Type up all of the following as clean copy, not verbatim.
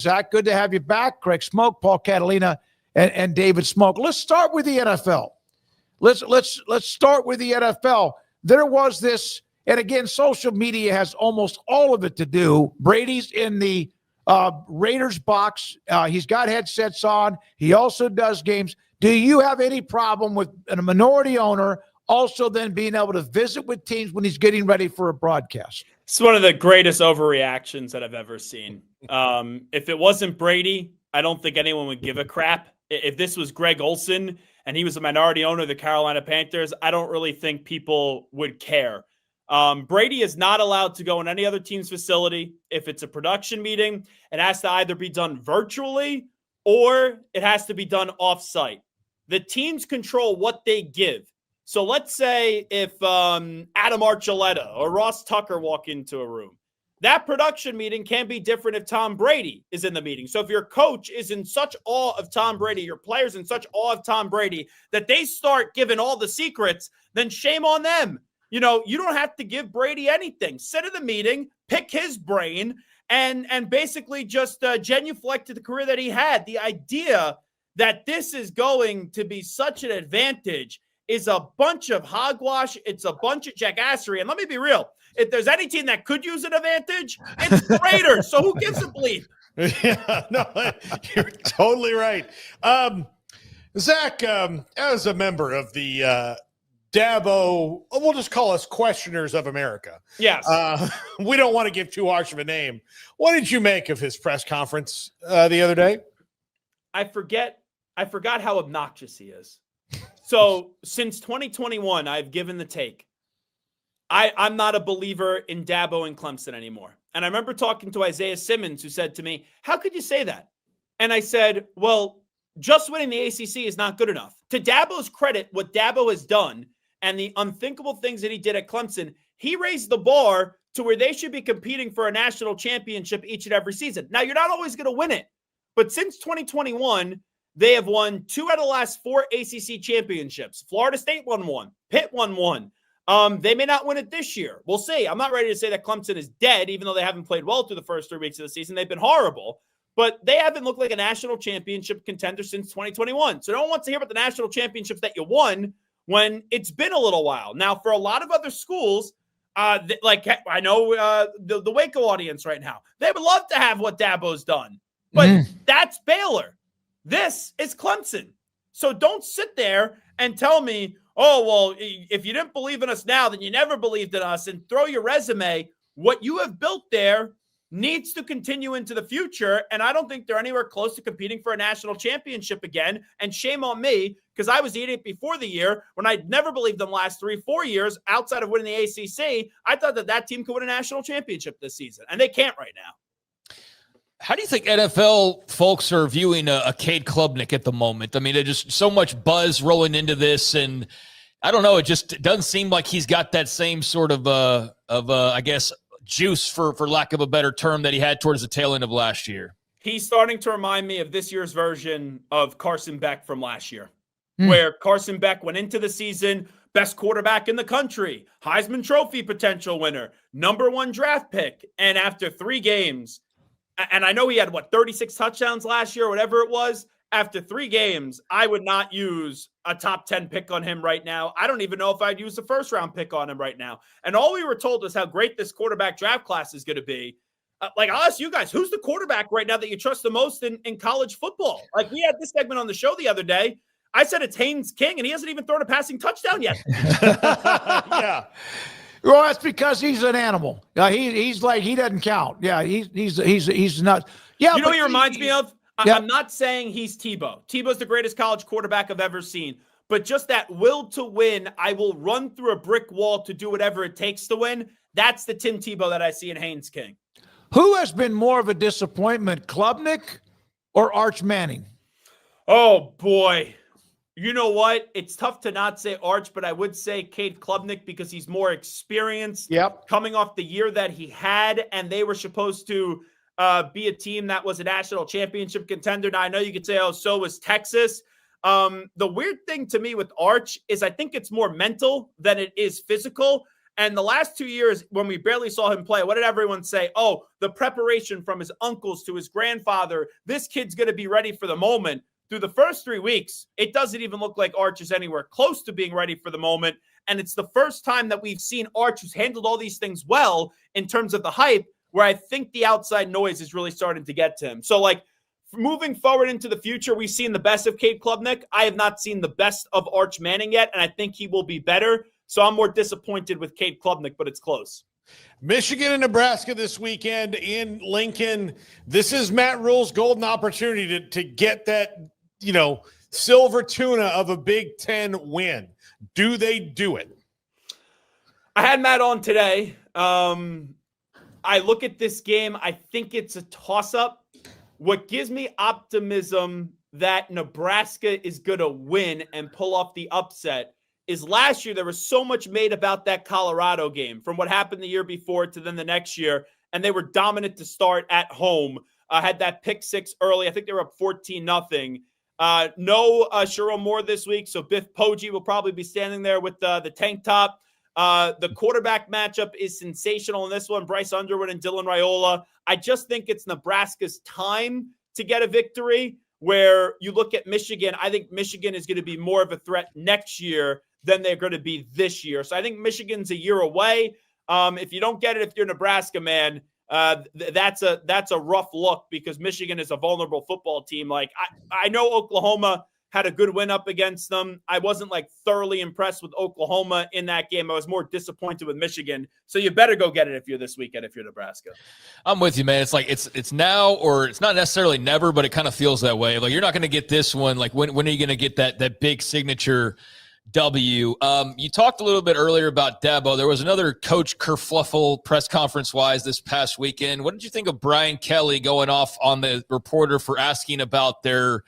Zach, good to have you back. Craig Smoak, Paul Catalina, and David Smoak. Let's start with the NFL. Let's start with the NFL. There was this, and again, social media has almost all of it to do. Brady's in the Raiders box. He's got headsets on. He also does games. Do you have any problem with a minority owner also then being able to visit with teams when he's getting ready for a broadcast? It's one of the greatest overreactions that I've ever seen. If it wasn't Brady, I don't think anyone would give a crap. If this was Greg Olson and he was a minority owner of the Carolina Panthers, I don't really think people would care. Brady is not allowed to go in any other team's facility. If it's a production meeting, it has to either be done virtually or it has to be done off-site. The teams control what they give. So let's say if Adam Archuleta or Ross Tucker walk into a room, that production meeting can be different if Tom Brady is in the meeting. So if your coach is in such awe of Tom Brady, your players in such awe of Tom Brady that they start giving all the secrets, then shame on them. You know, you don't have to give Brady anything. Sit in the meeting, pick his brain, and basically just genuflect to the career that he had. The idea that this is going to be such an advantage is a bunch of hogwash. It's a bunch of jackassery. And let me be real. If there's any team that could use an advantage, it's the Raiders. So who gives a bleep? Yeah, no, you're totally right. Zach, as a member of the Dabo, we'll just call us Questioners of America. Yes. We don't want to give too harsh of a name. What did you make of his press conference the other day? I forgot how obnoxious he is. So since 2021, I've given the take. I'm not a believer in Dabo and Clemson anymore. And I remember talking to Isaiah Simmons, who said to me, how could you say that? And I said, well, just winning the ACC is not good enough. To Dabo's credit, what Dabo has done and the unthinkable things that he did at Clemson, he raised the bar to where they should be competing for a national championship each and every season. Now, you're not always going to win it, but since 2021, they have won 2 out of the last 4 ACC championships. Florida State won 1. Pitt won 1. They may not win it this year. We'll see. I'm not ready to say that Clemson is dead, even though they haven't played well through the first 3 weeks of the season. They've been horrible, but they haven't looked like a national championship contender since 2021. So no one wants to hear about the national championships that you won when it's been a little while. Now, for a lot of other schools, like I know the Waco audience right now, they would love to have what Dabo's done, but that's Baylor. This is Clemson. So don't sit there and tell me, oh, well, if you didn't believe in us now, then you never believed in us, and throw your resume. What you have built there needs to continue into the future, and I don't think they're anywhere close to competing for a national championship again, and shame on me, because I was eating it before the year when I'd never believed them last 3-4 years outside of winning the ACC. I thought that team could win a national championship this season, and they can't right now. How do you think NFL folks are viewing a Cade Klubnik at the moment? I mean, there's just so much buzz rolling into this, and I don't know. It just doesn't seem like he's got that same sort of I guess, juice, for lack of a better term, that he had towards the tail end of last year. He's starting to remind me of this year's version of Carson Beck from last year, where Carson Beck went into the season, best quarterback in the country, Heisman Trophy potential winner, #1 draft pick, and after 3 games, and I know he had, 36 touchdowns last year or whatever it was. After 3 games, I would not use a top 10 pick on him right now. I don't even know if I'd use a first-round pick on him right now. And all we were told was how great this quarterback draft class is going to be. I'll ask you guys, who's the quarterback right now that you trust the most in college football? Like, we had this segment on the show the other day. I said it's Haynes King, and he hasn't even thrown a passing touchdown yet. Yeah. Well, that's because he's an animal. He's like, he doesn't count. Yeah, he's not. Yeah, you know what he reminds me of? Yeah. I'm not saying he's Tebow. Tebow's the greatest college quarterback I've ever seen. But just that will to win, I will run through a brick wall to do whatever it takes to win. That's the Tim Tebow that I see in Haynes King. Who has been more of a disappointment, Klubnik or Arch Manning? Oh, boy. You know what? It's tough to not say Arch, but I would say Cade Klubnik because he's more experienced. Yep. Coming off the year that he had, and they were supposed to be a team that was a national championship contender. Now, I know you could say, oh, so was Texas. The weird thing to me with Arch is I think it's more mental than it is physical. And the last 2 years, when we barely saw him play, what did everyone say? Oh, the preparation from his uncles to his grandfather. This kid's going to be ready for the moment. Through the first 3 weeks, it doesn't even look like Arch is anywhere close to being ready for the moment. And it's the first time that we've seen Arch, who's handled all these things well in terms of the hype, where I think the outside noise is really starting to get to him. So, like, moving forward into the future, we've seen the best of Cade Klubnik. I have not seen the best of Arch Manning yet, and I think he will be better. So I'm more disappointed with Cade Klubnik, but it's close. Michigan and Nebraska this weekend in Lincoln. This is Matt Rhule's golden opportunity to get that, silver tuna of a Big Ten win. Do they do it? I had Matt on today. I look at this game. I think it's a toss-up. What gives me optimism that Nebraska is going to win and pull off the upset is last year there was so much made about that Colorado game, from what happened the year before to then the next year, and they were dominant to start at home. Had that pick six early. I think they were up 14-0. No Sherrone Moore this week, so Biff Poggi will probably be standing there with the tank top. The quarterback matchup is sensational in this one. Bryce Underwood and Dylan Raiola. I just think it's Nebraska's time to get a victory. Where you look at Michigan, I think Michigan is going to be more of a threat next year than they're going to be this year. So I think Michigan's a year away. If you don't get it, if you're Nebraska, man, that's a rough look, because Michigan is a vulnerable football team. Like, I know Oklahoma had a good win up against them. I wasn't thoroughly impressed with Oklahoma in that game. I was more disappointed with Michigan. So you better go get it if you're this weekend, if you're Nebraska. I'm with you, man. It's like it's now, or it's not necessarily never, but it kind of feels that way. Like, you're not going to get this one. Like, when are you going to get that big signature W? You talked a little bit earlier about Dabo. There was another coach kerfluffle press conference-wise this past weekend. What did you think of Brian Kelly going off on the reporter for asking about their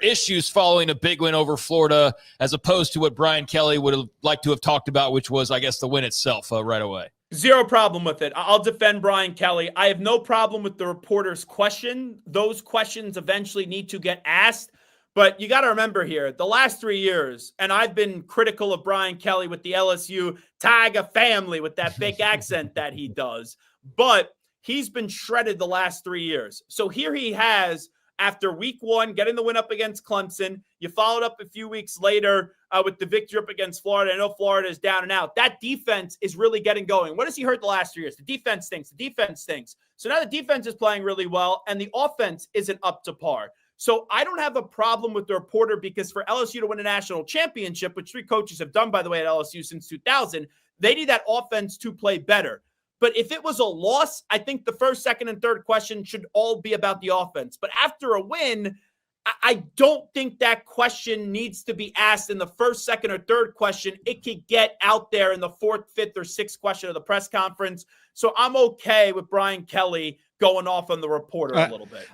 issues following a big win over Florida, as opposed to what Brian Kelly would have liked to have talked about, which was, I guess, the win itself right away? Zero problem with it. I'll defend Brian Kelly. I have no problem with the reporter's question. Those questions eventually need to get asked. But you got to remember here, the last 3 years, and I've been critical of Brian Kelly with the LSU Tiger family with that fake accent that he does, but he's been shredded the last 3 years. So here he has, after week one, getting the win up against Clemson. You followed up a few weeks later with the victory up against Florida. I know Florida is down and out. That defense is really getting going. What has he heard the last 3 years? The defense stinks. The defense stinks. So now the defense is playing really well, and the offense isn't up to par. So I don't have a problem with the reporter, because for LSU to win a national championship, which 3 coaches have done, by the way, at LSU since 2000, they need that offense to play better. But if it was a loss, I think the first, second, and third question should all be about the offense. But after a win, I don't think that question needs to be asked in the first, second, or third question. It could get out there in the fourth, fifth, or sixth question of the press conference. So I'm okay with Brian Kelly going off on the reporter a little bit.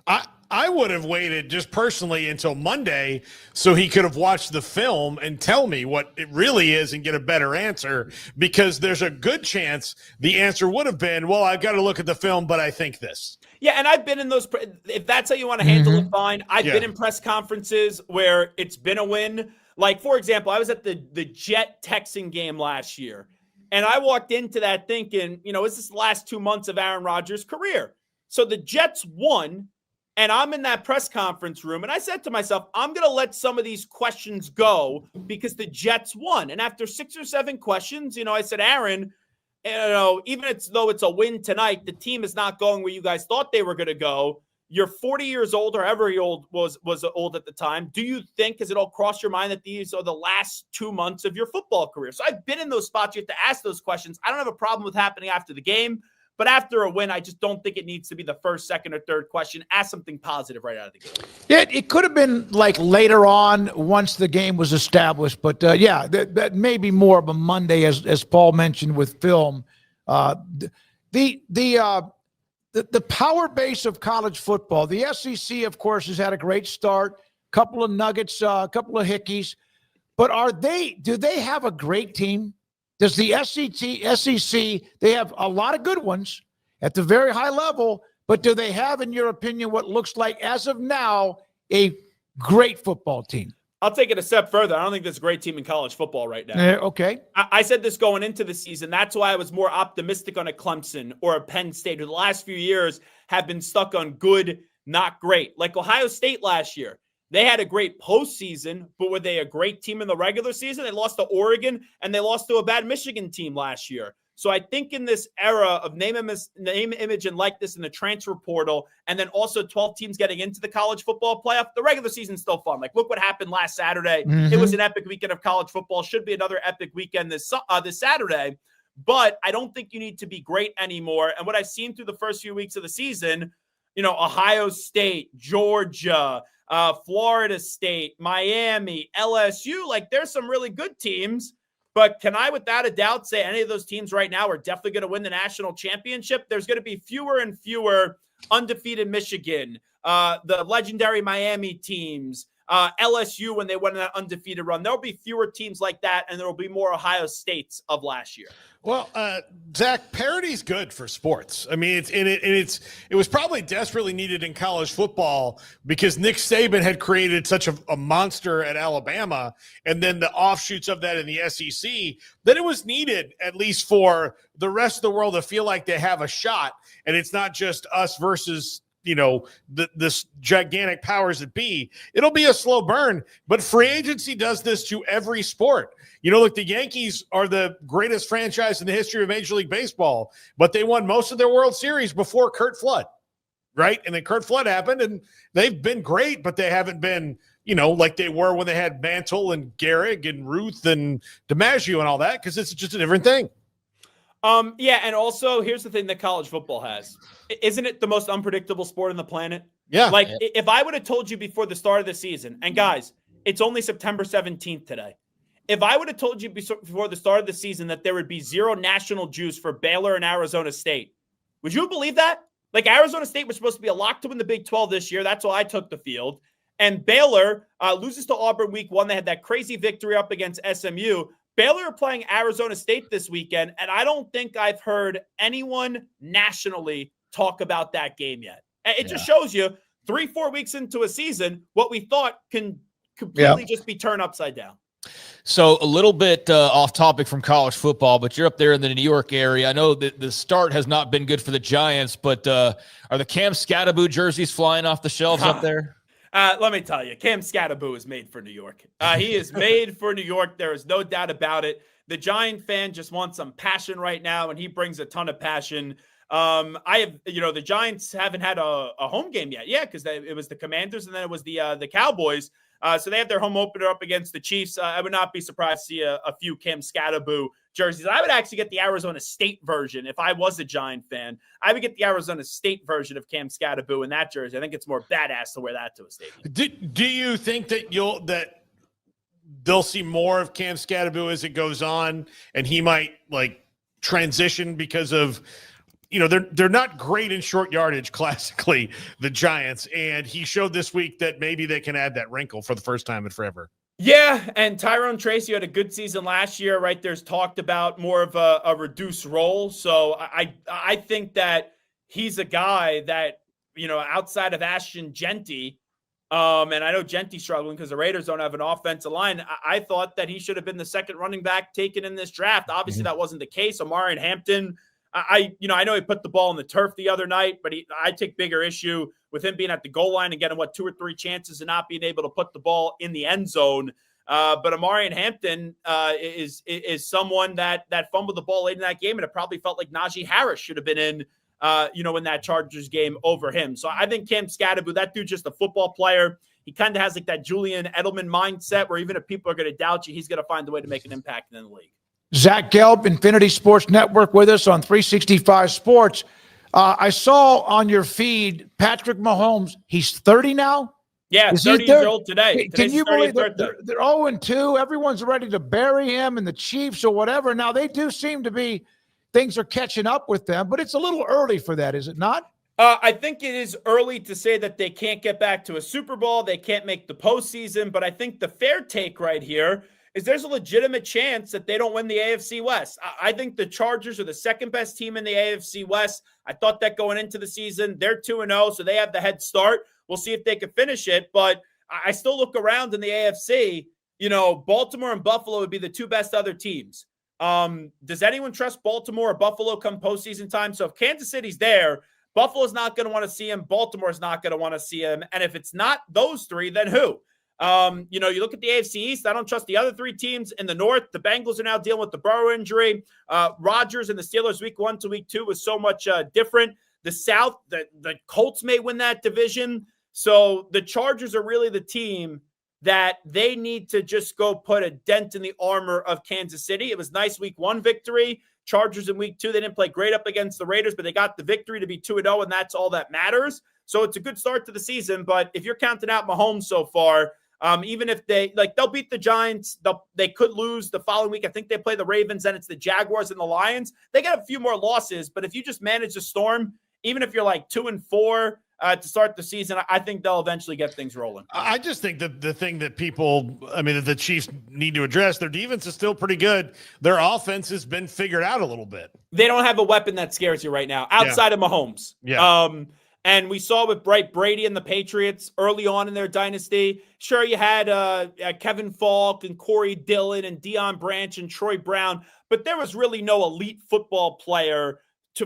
I would have waited just personally until Monday so he could have watched the film and tell me what it really is and get a better answer, because there's a good chance the answer would have been, well, I've got to look at the film, but I think this. Yeah, and I've been in those, if that's how you want to handle it, fine. I've been in press conferences where it's been a win. Like, for example, I was at the Jet-Texan game last year, and I walked into that thinking, is this the last 2 months of Aaron Rodgers' career? So the Jets won, and I'm in that press conference room, and I said to myself, I'm going to let some of these questions go because the Jets won. And after 6 or 7 questions, I said, Aaron, even though it's a win tonight, the team is not going where you guys thought they were going to go. You're 40 years old, or ever old was old at the time. Do you think, has it all crossed your mind that these are the last 2 months of your football career? So I've been in those spots. You have to ask those questions. I don't have a problem with happening after the game. But after a win, I just don't think it needs to be the first, second, or third question. Ask something positive right out of the game. It could have been like later on once the game was established. But, that may be more of a Monday, as Paul mentioned, with film. The power base of college football, the SEC, of course, has had a great start. A couple of nuggets, a couple of hickeys. But do they have a great team? Does the SEC, they have a lot of good ones at the very high level, but do they have, in your opinion, what looks like, as of now, a great football team? I'll take it a step further. I don't think there's a great team in college football right now. Okay. I said this going into the season. That's why I was more optimistic on a Clemson or a Penn State, who the last few years have been stuck on good, not great. Like Ohio State last year. They had a great postseason, but were they a great team in the regular season? They lost to Oregon, and they lost to a bad Michigan team last year. So I think in this era of name, image, and likeness in the transfer portal, and then also 12 teams getting into the college football playoff, the regular season's still fun. Like, look what happened last Saturday. It was an epic weekend of college football. Should be another epic weekend this Saturday. But I don't think you need to be great anymore. And what I've seen through the first few weeks of the season, Ohio State, Georgia, Florida State, Miami, LSU, like there's some really good teams. But can I, without a doubt, say any of those teams right now are definitely going to win the national championship? There's going to be fewer and fewer undefeated Michigan, the legendary Miami teams, LSU when they went on that undefeated run. There'll be fewer teams like that, and there will be more Ohio States of last year. Well, Zach, parity's good for sports. I mean, it was probably desperately needed in college football because Nick Saban had created such a monster at Alabama, and then the offshoots of that in the SEC, that it was needed at least for the rest of the world to feel like they have a shot, and it's not just us versus this gigantic powers that be. It'll be a slow burn, but free agency does this to every sport. Look, the Yankees are the greatest franchise in the history of Major League Baseball, but they won most of their World Series before Curt Flood, right? And then Curt Flood happened, and they've been great, but they haven't been, like they were when they had Mantle and Gehrig and Ruth and DiMaggio and all that, because it's just a different thing. Yeah, and also here's the thing that college football has. Isn't it the most unpredictable sport on the planet? Yeah. Like, if I would have told you before the start of the season, and guys, it's only September 17th today. If I would have told you before the start of the season that there would be zero national juice for Baylor and Arizona State, would you believe that? Like, Arizona State was supposed to be a lock to win the Big 12 this year. That's why I took the field. And Baylor loses to Auburn week 1. They had that crazy victory up against SMU. Baylor are playing Arizona State this weekend, and I don't think I've heard anyone nationally talk about that game yet. It just shows you 3-4 weeks into a season, what we thought can completely just be turned upside down. So a little bit off topic from college football, but you're up there in the New York area. I know that the start has not been good for the Giants, but are the Cam Scattaboo jerseys flying off the shelves up there? Let me tell you, Cam Scattaboo is made for New York. He is made for New York. There is no doubt about it. The Giant fan just wants some passion right now, and he brings a ton of passion. The Giants haven't had a home game yet. Yeah, because it was the Commanders, and then it was the Cowboys. So they have their home opener up against the Chiefs. I would not be surprised to see a few Cam Scattaboo jerseys. I would actually get the Arizona State version if I was a Giant fan. I would get the Arizona State version of Cam Scattaboo in that jersey. I think it's more badass to wear that to a stadium. Do you think that they'll see more of Cam Scattaboo as it goes on, and he might transition because of they're not great in short yardage classically, the Giants, and he showed this week that maybe they can add that wrinkle for the first time in forever. Yeah, and Tyrone Tracy had a good season last year, right? There's talked about more of a reduced role. So I think that he's a guy that, outside of Ashton Genty, and I know Genty's struggling because the Raiders don't have an offensive line. I thought that he should have been the second running back taken in this draft. Obviously, that wasn't the case. Omarion Hampton, I know he put the ball in the turf the other night, but I take bigger issue with him being at the goal line and getting 2 or 3 chances and not being able to put the ball in the end zone. But Omarion Hampton is someone that fumbled the ball late in that game, and it probably felt like Najee Harris should have been in that Chargers game over him. So I think Cam Scattaboo, that dude's just a football player. He kind of has that Julian Edelman mindset where even if people are going to doubt you, he's going to find a way to make an impact in the league. Zach Gelb, Infinity Sports Network, with us on 365 Sports. I saw on your feed Patrick Mahomes. He's 30 now? Yeah, 30 years old today. Can you believe they're 0-2? Everyone's ready to bury him and the Chiefs or whatever. Now, they do seem to be – things are catching up with them, but it's a little early for that, is it not? I think it is early to say that they can't get back to a Super Bowl. They can't make the postseason, but I think the fair take right here is there's a legitimate chance that they don't win the AFC West. I think the Chargers are the second best team in the AFC West. I thought that going into the season. They're 2-0, so they have the head start. We'll see if they can finish it, but I still look around in the AFC, Baltimore and Buffalo would be the two best other teams. Does anyone trust Baltimore or Buffalo come postseason time? So if Kansas City's there, Buffalo's not going to want to see him. Baltimore's not going to want to see him. And if it's not those three, then who? You look at the AFC East. I don't trust the other three teams in the North. The Bengals are now dealing with the Burrow injury. Rodgers and the Steelers week 1 to week 2 was so much different. The South, the Colts may win that division. So the Chargers are really the team that they need to just go put a dent in the armor of Kansas City. It was nice week 1 victory. Chargers in week 2, they didn't play great up against the Raiders, but they got the victory to be 2-0, and that's all that matters. So it's a good start to the season, but if you're counting out Mahomes so far, even if they'll beat the Giants, they could lose the following week. I think they play the Ravens, then it's the Jaguars and the Lions. They got a few more losses, but if you just manage the storm, even if you're like 2-4 to start the season, I think they'll eventually get things rolling. I just think that the thing that that the Chiefs need to address, their defense is still pretty good. Their offense has been figured out a little bit. They don't have a weapon that scares you right now outside of Mahomes. Yeah. And we saw with Brady and the Patriots early on in their dynasty. Sure, you had Kevin Falk and Corey Dillon and Deion Branch and Troy Brown, but there was really no elite football player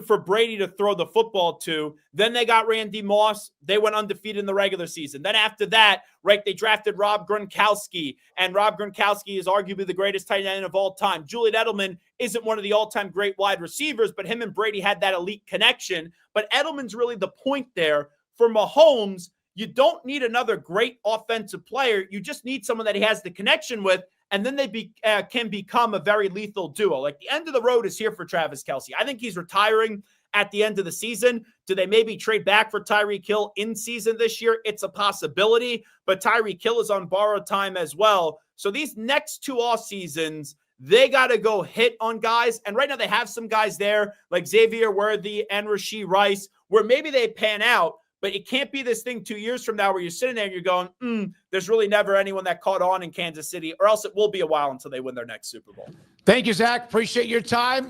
for Brady to throw the football to. Then they got Randy Moss. They went undefeated in the regular season. Then after that, they drafted Rob Gronkowski, and Rob Gronkowski is arguably the greatest tight end of all time. Julian Edelman isn't one of the all-time great wide receivers, but him and Brady had that elite connection. But Edelman's really the point there. For Mahomes, you don't need another great offensive player. You just need someone that he has the connection with, and then they can become a very lethal duo. Like, the end of the road is here for Travis Kelce. I think he's retiring at the end of the season. Do they maybe trade back for Tyreek Hill in season this year? It's a possibility, but Tyreek Hill is on borrowed time as well. So these next 2 off seasons, they got to go hit on guys. And right now they have some guys there like Xavier Worthy and Rashee Rice where maybe they pan out. But it can't be this thing 2 years from now where you're sitting there and you're going, there's really never anyone that caught on in Kansas City, or else it will be a while until they win their next Super Bowl. Thank you, Zach. Appreciate your time.